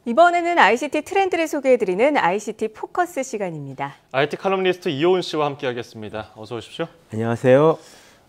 이번에는 ICT 트렌드를 소개해드리는 ICT 포커스 시간입니다. IT 칼럼니스트 이호은 씨와 함께하겠습니다. 어서 오십시오. 안녕하세요.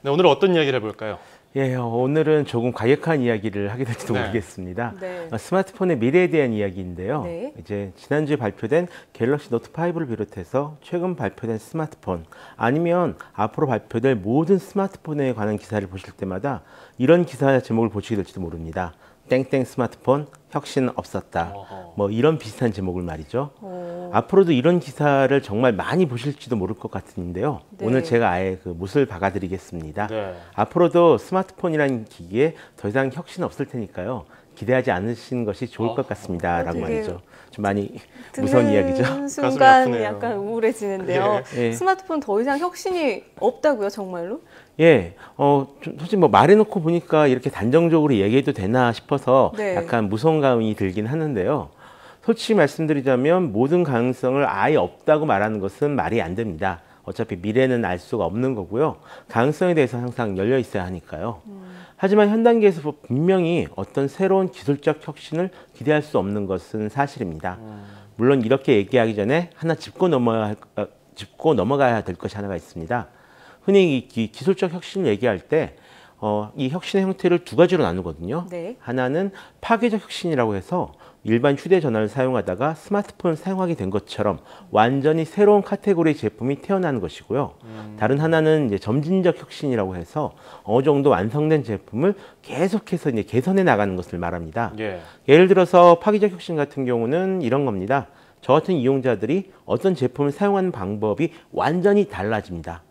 네, 오늘은 어떤 이야기를 해볼까요? 예, 오늘은 조금 과격한 이야기를 하게 될지도 모르겠습니다. 네. 스마트폰의 미래에 대한 이야기인데요. 네. 이제 지난주에 발표된 갤럭시 노트 5를 비롯해서 최근 발표된 스마트폰, 아니면 앞으로 발표될 모든 스마트폰에 관한 기사를 보실 때마다 이런 기사 제목을 보시게 될지도 모릅니다. 땡땡 스마트폰 혁신 없었다. 뭐 이런 비슷한 제목을 말이죠. 앞으로도 이런 기사를 정말 많이 보실지도 모를 것 같은데요. 네. 오늘 제가 아예 그 못을 박아드리겠습니다. 네. 앞으로도 스마트폰이라는 기기에 더 이상 혁신 없을 테니까요. 기대하지 않으시는 것이 좋을 것 같습니다. 라고 말이죠. 좀 많이 무서운 이야기죠. 순간 아프네요. 약간 우울해지는데요. 예. 스마트폰 더 이상 혁신이 없다고요, 정말로? 예, 좀 솔직히 뭐 말해놓고 보니까 이렇게 단정적으로 얘기해도 되나 싶어서 네. 약간 무서운 감이 들긴 하는데요. 솔직히 말씀드리자면 모든 가능성을 아예 없다고 말하는 것은 말이 안 됩니다. 어차피 미래는 알 수가 없는 거고요. 가능성에 대해서 항상 열려 있어야 하니까요. 하지만 현 단계에서 분명히 어떤 새로운 기술적 혁신을 기대할 수 없는 것은 사실입니다. 물론 이렇게 얘기하기 전에 하나 짚고 넘어가야 될 것이 하나가 있습니다. 흔히 이 기술적 혁신을 얘기할 때 이 혁신의 형태를 두 가지로 나누거든요. 네. 하나는 파괴적 혁신이라고 해서 일반 휴대전화를 사용하다가 스마트폰을 사용하게 된 것처럼 완전히 새로운 카테고리의 제품이 태어나는 것이고요. 다른 하나는 이제 점진적 혁신이라고 해서 어느 정도 완성된 제품을 계속해서 이제 개선해 나가는 것을 말합니다. 예. 예를 들어서 파괴적 혁신 같은 경우는 이런 겁니다. 저 같은 이용자들이 어떤 제품을 사용하는 방법이 완전히 달라집니다.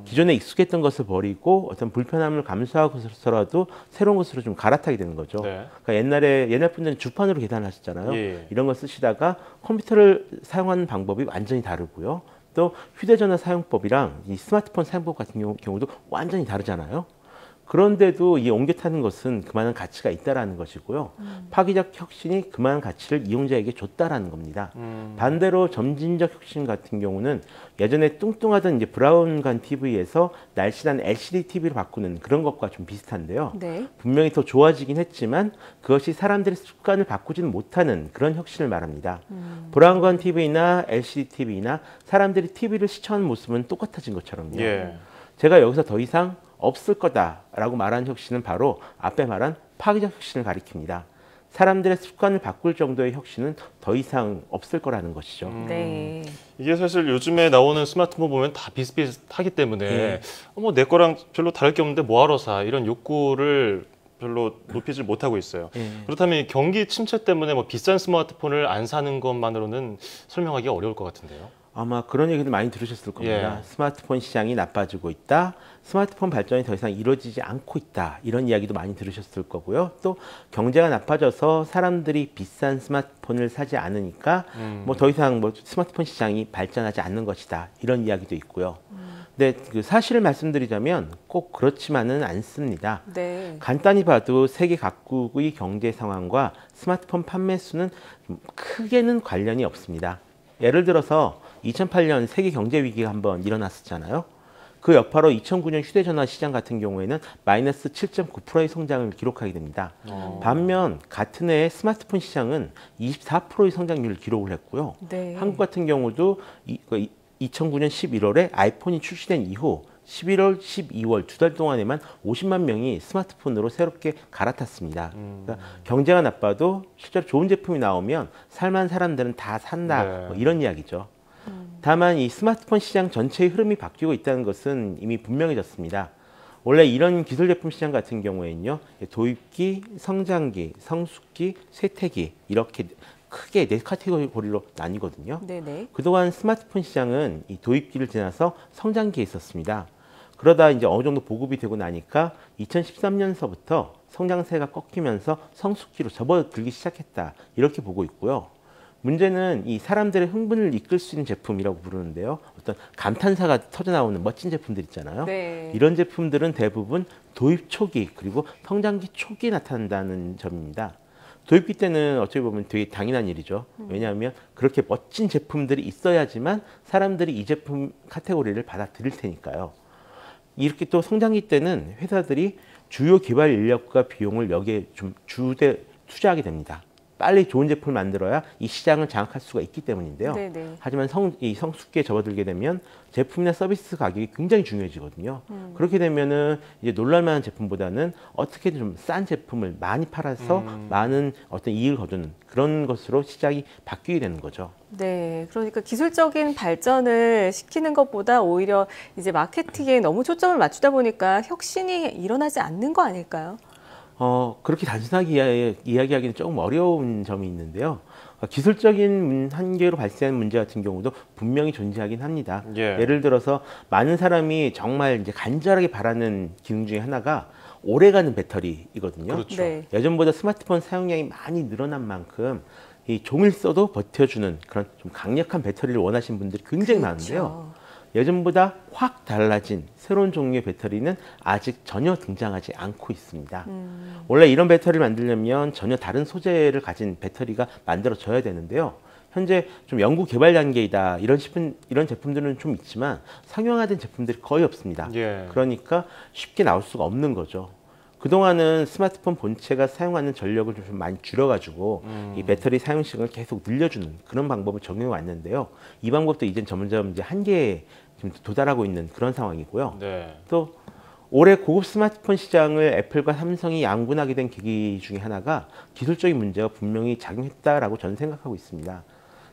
기존에 익숙했던 것을 버리고 어떤 불편함을 감수하고서라도 새로운 것으로 좀 갈아타게 되는 거죠. 네. 그러니까 옛날 분들은 주판으로 계산하셨잖아요. 예. 이런 걸 쓰시다가 컴퓨터를 사용하는 방법이 완전히 다르고요. 또 휴대전화 사용법이랑 이 스마트폰 사용법 같은 경우도 완전히 다르잖아요. 그런데도 이 옮겨 타는 것은 그만한 가치가 있다라는 것이고요. 파괴적 혁신이 그만한 가치를 이용자에게 줬다라는 겁니다. 반대로 점진적 혁신 같은 경우는 예전에 뚱뚱하던 이제 브라운관 TV에서 날씬한 LCD TV로 바꾸는 그런 것과 좀 비슷한데요. 네. 분명히 더 좋아지긴 했지만 그것이 사람들의 습관을 바꾸지는 못하는 그런 혁신을 말합니다. 브라운관 TV나 LCD TV나 사람들이 TV를 시청하는 모습은 똑같아진 것처럼요. 예. 제가 여기서 더 이상 없을 거다라고 말한 혁신은 바로 앞에 말한 파괴적 혁신을 가리킵니다. 사람들의 습관을 바꿀 정도의 혁신은 더 이상 없을 거라는 것이죠. 네. 이게 사실 요즘에 나오는 스마트폰 보면 다 비슷비슷하기 때문에 뭐 내 거랑 별로 다를 게 없는데 뭐하러 사 이런 욕구를 별로 높이질 못하고 있어요. 그렇다면 이 경기 침체 때문에 뭐 비싼 스마트폰을 안 사는 것만으로는 설명하기가 어려울 것 같은데요. 아마 그런 얘기도 많이 들으셨을 겁니다. 예. 스마트폰 시장이 나빠지고 있다. 스마트폰 발전이 더 이상 이루어지지 않고 있다. 이런 이야기도 많이 들으셨을 거고요. 또 경제가 나빠져서 사람들이 비싼 스마트폰을 사지 않으니까 뭐 더 이상 뭐 스마트폰 시장이 발전하지 않는 것이다. 이런 이야기도 있고요. 근데 그 사실을 말씀드리자면 꼭 그렇지만은 않습니다. 네. 간단히 봐도 세계 각국의 경제 상황과 스마트폰 판매 수는 크게는 관련이 없습니다. 예를 들어서 2008년 세계 경제 위기가 한번 일어났었잖아요. 그 여파로 2009년 휴대전화 시장 같은 경우에는 마이너스 7.9%의 성장을 기록하게 됩니다. 반면 같은 해에 스마트폰 시장은 24%의 성장률을 기록을 했고요. 네. 한국 같은 경우도 2009년 11월에 아이폰이 출시된 이후 11월, 12월 두 달 동안에만 50만 명이 스마트폰으로 새롭게 갈아탔습니다. 그러니까 경제가 나빠도 실제로 좋은 제품이 나오면 살만한 사람들은 다 산다. 네. 뭐 이런 이야기죠. 다만 이 스마트폰 시장 전체의 흐름이 바뀌고 있다는 것은 이미 분명해졌습니다. 원래 이런 기술 제품 시장 같은 경우에는요, 도입기, 성장기, 성숙기, 쇠퇴기 이렇게 크게 네 카테고리로 나뉘거든요. 네네. 그동안 스마트폰 시장은 이 도입기를 지나서 성장기에 있었습니다. 그러다 이제 어느 정도 보급이 되고 나니까 2013년서부터 성장세가 꺾이면서 성숙기로 접어들기 시작했다. 이렇게 보고 있고요. 문제는 이 사람들의 흥분을 이끌 수 있는 제품이라고 부르는데요. 어떤 감탄사가 터져나오는 멋진 제품들 있잖아요. 네. 이런 제품들은 대부분 도입 초기 그리고 성장기 초기에 나타난다는 점입니다. 도입기 때는 어떻게 보면 되게 당연한 일이죠. 왜냐하면 그렇게 멋진 제품들이 있어야지만 사람들이 이 제품 카테고리를 받아들일 테니까요. 이렇게 또 성장기 때는 회사들이 주요 개발 인력과 비용을 여기에 좀 투자하게 됩니다. 빨리 좋은 제품을 만들어야 이 시장을 장악할 수가 있기 때문인데요. 네네. 하지만 이 성숙기에 접어들게 되면 제품이나 서비스 가격이 굉장히 중요해지거든요. 그렇게 되면은 이제 놀랄만한 제품보다는 어떻게든 좀 싼 제품을 많이 팔아서 많은 어떤 이익을 거두는 그런 것으로 시장이 바뀌게 되는 거죠. 네, 그러니까 기술적인 발전을 시키는 것보다 오히려 이제 마케팅에 너무 초점을 맞추다 보니까 혁신이 일어나지 않는 거 아닐까요? 그렇게 단순하게 이야기하기는 조금 어려운 점이 있는데요. 기술적인 한계로 발생하는 문제 같은 경우도 분명히 존재하긴 합니다. 예를 들어서 많은 사람이 정말 이제 간절하게 바라는 기능 중에 하나가 오래가는 배터리이거든요. 그렇죠. 네. 예전보다 스마트폰 사용량이 많이 늘어난 만큼 이 종일 써도 버텨주는 그런 좀 강력한 배터리를 원하시는 분들이 굉장히 많은데요. 예전보다 확 달라진 새로운 종류의 배터리는 아직 전혀 등장하지 않고 있습니다. 원래 이런 배터리를 만들려면 전혀 다른 소재를 가진 배터리가 만들어져야 되는데요. 현재 좀 연구 개발 단계이다 이런 제품들은 좀 있지만 상용화된 제품들이 거의 없습니다. 그러니까 쉽게 나올 수가 없는 거죠. 그동안은 스마트폰 본체가 사용하는 전력을 좀 많이 줄여가지고 이 배터리 사용 시간을 계속 늘려주는 그런 방법을 적용해 왔는데요. 이 방법도 이젠 점점 이제 한계에 좀 도달하고 있는 그런 상황이고요. 또 올해 고급 스마트폰 시장을 애플과 삼성이 양분하게 된 계기 중에 하나가 기술적인 문제가 분명히 작용했다라고 저는 생각하고 있습니다.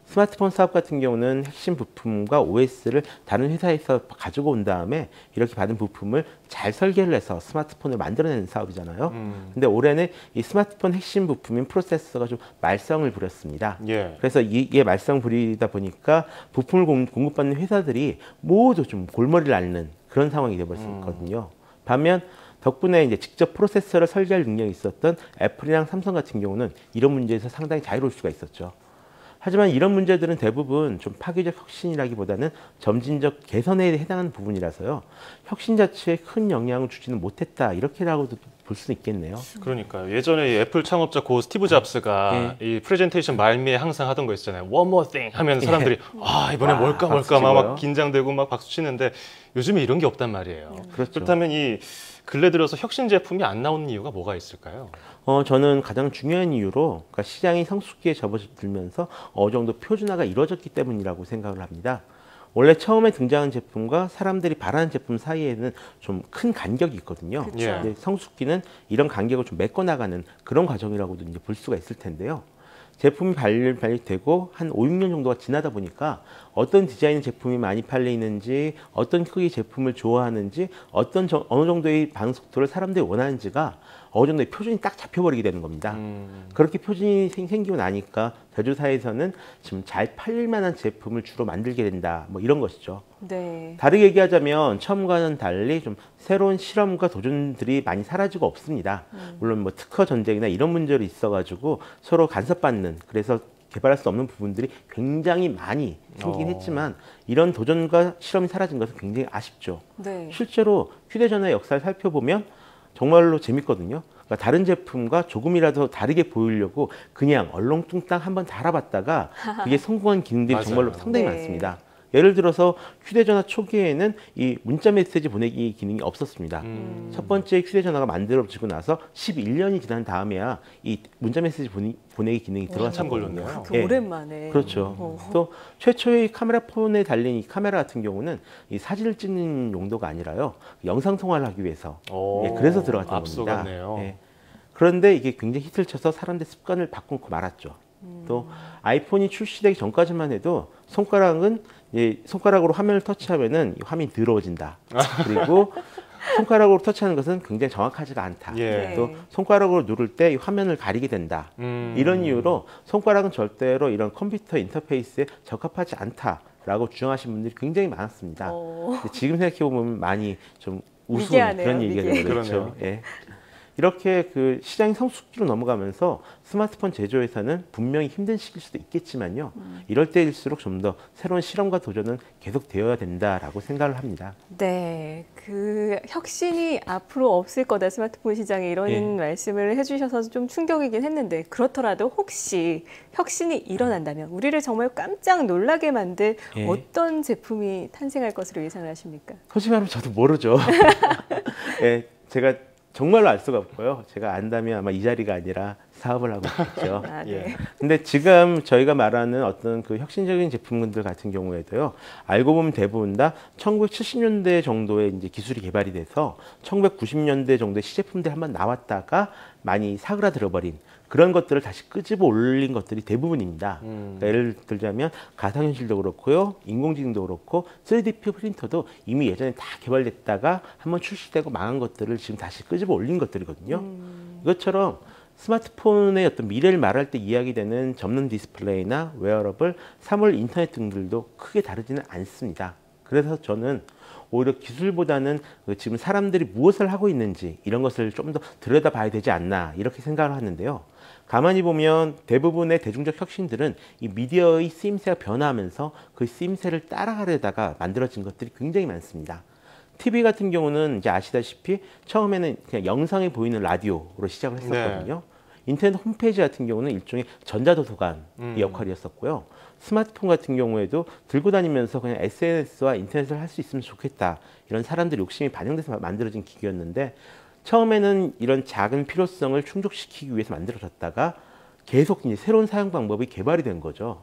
스마트폰 사업 같은 경우는 핵심 부품과 OS를 다른 회사에서 가지고 온 다음에 이렇게 받은 부품을 잘 설계를 해서 스마트폰을 만들어내는 사업이잖아요. 근데 올해는 이 스마트폰 핵심 부품인 프로세서가 좀 말썽을 부렸습니다. 그래서 이게 말썽 부리다 보니까 부품을 공급받는 회사들이 모두 좀 골머리를 앓는 그런 상황이 되어버렸거든요. 반면 덕분에 이제 직접 프로세서를 설계할 능력이 있었던 애플이랑 삼성 같은 경우는 이런 문제에서 상당히 자유로울 수가 있었죠. 하지만 이런 문제들은 대부분 좀 파괴적 혁신이라기보다는 점진적 개선에 해당하는 부분이라서요. 혁신 자체에 큰 영향을 주지는 못했다 이렇게라고도 볼 수는 있겠네요. 그러니까요. 예전에 이 애플 창업자 고 스티브 잡스가 이 프레젠테이션 말미에 항상 하던 거 있잖아요. One more thing 하면 사람들이 아 이번에 뭘까 막 긴장되고 막 박수 치는데 요즘에 이런 게 없단 말이에요. 그렇다면 이 근래 들어서 혁신 제품이 안 나오는 이유가 뭐가 있을까요? 저는 가장 중요한 이유로 그러니까 시장이 성숙기에 접어들면서 어느 정도 표준화가 이루어졌기 때문이라고 생각을 합니다. 원래 처음에 등장한 제품과 사람들이 바라는 제품 사이에는 좀 큰 간격이 있거든요. 근데 성숙기는 이런 간격을 좀 메꿔나가는 그런 과정이라고도 이제 볼 수가 있을 텐데요. 제품이 발표되고 한 5, 6년 정도가 지나다 보니까 어떤 디자인 제품이 많이 팔리는지, 어떤 크기 제품을 좋아하는지, 어느 정도의 반응 속도를 사람들이 원하는지가 어느 정도의 표준이 딱 잡혀버리게 되는 겁니다. 그렇게 표준이 생기고 나니까 제조사에서는 지금 잘 팔릴 만한 제품을 주로 만들게 된다. 뭐 이런 것이죠. 네. 다르게 얘기하자면 처음과는 달리 좀 새로운 실험과 도전들이 많이 사라지고 없습니다. 물론 뭐 특허 전쟁이나 이런 문제로 있어가지고 서로 간섭받는 그래서 개발할 수 없는 부분들이 굉장히 많이 생기긴 했지만 이런 도전과 실험이 사라진 것은 굉장히 아쉽죠. 실제로 휴대전화의 역사를 살펴보면 정말로 재밌거든요. 그러니까 다른 제품과 조금이라도 다르게 보이려고 그냥 얼렁뚱땅 한번 달아봤다가 그게 성공한 기능들이 정말로 상당히 많습니다. 예를 들어서 휴대전화 초기에는 이 문자 메시지 보내기 기능이 없었습니다. 첫 번째 휴대전화가 만들어지고 나서 11년이 지난 다음에야 이 문자 메시지 보내기 기능이 들어갔거든요. 오랜만에. 그렇죠. 또 최초의 카메라폰에 달린 이 카메라 같은 경우는 이 사진을 찍는 용도가 아니라요. 영상 통화를 하기 위해서 그래서 들어갔던 겁니다. 그런데 이게 굉장히 히트를 쳐서 사람들 습관을 바꾸고 말았죠. 또 아이폰이 출시되기 전까지만 해도 손가락으로 화면을 터치하면은 이 화면이 더러워진다. 그리고 손가락으로 터치하는 것은 굉장히 정확하지가 않다. 또 손가락으로 누를 때 이 화면을 가리게 된다. 이런 이유로 손가락은 절대로 이런 컴퓨터 인터페이스에 적합하지 않다라고 주장하신 분들이 굉장히 많았습니다. 근데 지금 생각해 보면 많이 좀 우스운 그런 얘기가 되죠. 이렇게 그 시장이 성숙기로 넘어가면서 스마트폰 제조회사는 분명히 힘든 시기일 수도 있겠지만요. 이럴 때일수록 좀 더 새로운 실험과 도전은 계속 되어야 된다라고 생각을 합니다. 네, 그 혁신이 앞으로 없을 거다 스마트폰 시장에 이런 말씀을 해주셔서 좀 충격이긴 했는데 그렇더라도 혹시 혁신이 일어난다면 우리를 정말 깜짝 놀라게 만들 어떤 제품이 탄생할 것으로 예상을 하십니까? 솔직히 말하면 저도 모르죠. 제가 정말로 알 수가 없고요. 제가 안다면 아마 이 자리가 아니라 사업을 하고 있겠죠. 아, 네. 예. 근데 지금 저희가 말하는 어떤 그 혁신적인 제품군들 같은 경우에도요, 알고 보면 대부분 다 1970년대 정도에 이제 기술이 개발이 돼서 1990년대 정도에 시제품들이 한번 나왔다가 많이 사그라들어버린 그런 것들을 다시 끄집어 올린 것들이 대부분입니다. 그러니까 예를 들자면 가상현실도 그렇고요, 인공지능도 그렇고 3D 프린터도 이미 예전에 다 개발됐다가 한번 출시되고 망한 것들을 지금 다시 끄집어 올린 것들이거든요. 이것처럼 스마트폰의 어떤 미래를 말할 때 이야기되는 접는 디스플레이나 웨어러블, 사물 인터넷 등들도 크게 다르지는 않습니다. 그래서 저는 오히려 기술보다는 지금 사람들이 무엇을 하고 있는지 이런 것을 좀 더 들여다봐야 되지 않나 이렇게 생각을 하는데요. 가만히 보면 대부분의 대중적 혁신들은 이 미디어의 쓰임새가 변화하면서 그 쓰임새를 따라가려다가 만들어진 것들이 굉장히 많습니다. TV 같은 경우는 이제 아시다시피 처음에는 그냥 영상이 보이는 라디오로 시작을 했었거든요. 네. 인터넷 홈페이지 같은 경우는 일종의 전자도서관의 역할이었었고요. 스마트폰 같은 경우에도 들고 다니면서 그냥 SNS와 인터넷을 할 수 있으면 좋겠다. 이런 사람들 욕심이 반영돼서 만들어진 기기였는데 처음에는 이런 작은 필요성을 충족시키기 위해서 만들어졌다가 계속 이제 새로운 사용 방법이 개발이 된 거죠.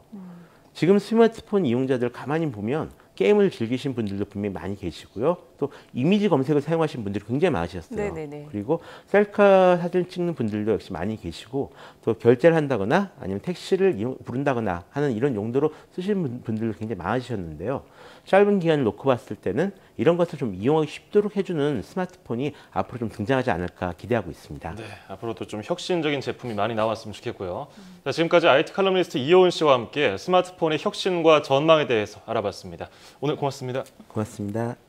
지금 스마트폰 이용자들 가만히 보면 게임을 즐기신 분들도 분명히 많이 계시고요. 또 이미지 검색을 사용하신 분들이 굉장히 많으셨어요. 네네네. 그리고 셀카 사진 찍는 분들도 역시 많이 계시고 또 결제를 한다거나 아니면 택시를 부른다거나 하는 이런 용도로 쓰시는 분들도 굉장히 많으셨는데요. 짧은 기간을 놓고 봤을 때는 이런 것을 좀 이용하기 쉽도록 해주는 스마트폰이 앞으로 좀 등장하지 않을까 기대하고 있습니다. 네, 앞으로도 좀 혁신적인 제품이 많이 나왔으면 좋겠고요. 자, 지금까지 IT 칼럼니스트 이효은 씨와 함께 스마트폰의 혁신과 전망에 대해서 알아봤습니다. 오늘 고맙습니다. 고맙습니다.